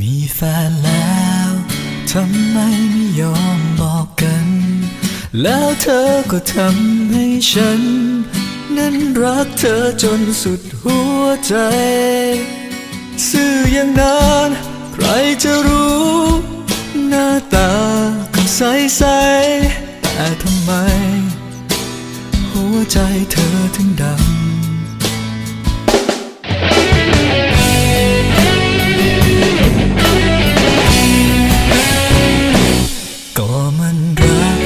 มีแฟนแล้วทำไมไม่ยอมบอกกัน แล้วเธอก็ทำให้ฉันนั้นรักเธอจนสุดหัวใจซื่ออย่างนั้นใครจะรู้หน้าตาก็ใสๆแต่ทำไมหัวใจเธอถึงดำก็มันรัก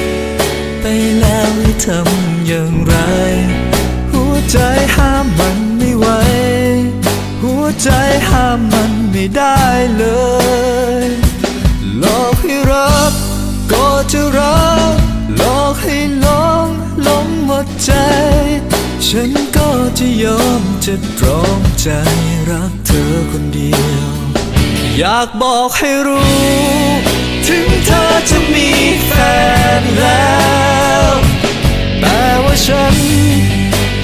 ไปแล้วให้ทำอย่างไรหัวใจห้ามมันไม่ไหวหัวใจห้ามมันไม่ได้เลยหลอกให้รักก็จะรักหลอกให้หลงหมดใจฉันก็จะยอมจะตรอมใจรักเธอคนเดียวอยากบอกให้รู้ถึงเธอจะมีแฟนแล้วแต่ว่าฉัน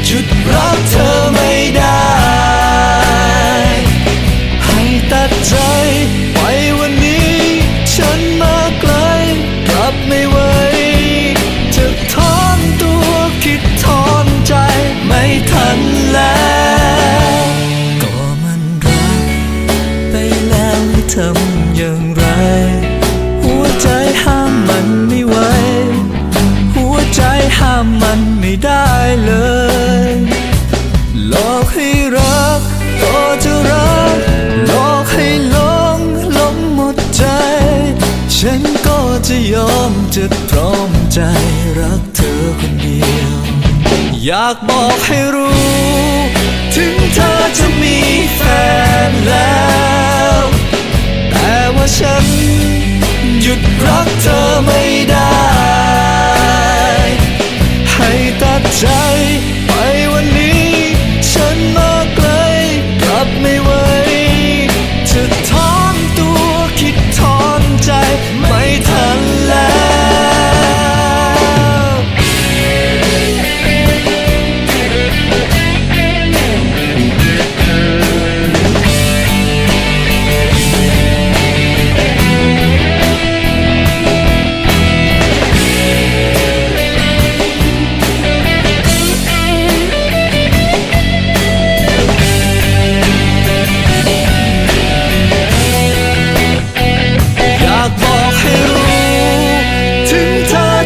หยุดรักเธอไม่ได้ให้ตัดใจไปวันนี้ฉันมาไกลกลับไม่ไหวจะถอนตัวคิดถอนใจไม่ทันแล้วก็มันรักไปแล้วให้ทำอย่างไรหัวใจห้ามมันไม่ไหวหัวใจห้ามมันไม่ได้เลยหลอกให้รักก็จะรักหลอกให้หลงหมดใจฉันก็จะยอมจะตรอมใจรักเธอคนเดียวอยากบอกให้รู้ถึงเธอจะมีแฟนแล้วแต่ว่าฉันหยุดรักเธอไม่ได้ให้ตัดใจไปวันนี้ฉันมาไกลกลับไม่ไหวจะถอนตัวคิดถอนใจไม่ทันแล้ว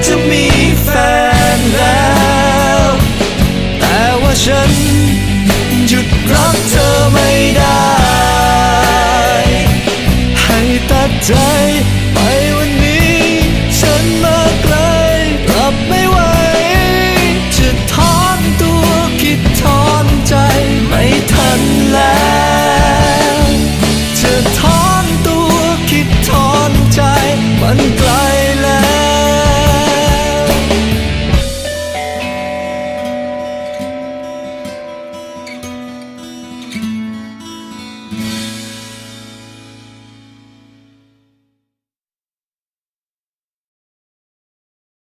จะมีแฟนแล้วแต่ว่าฉันหยุดรักเธอไม่ได้ให้ตัดใจ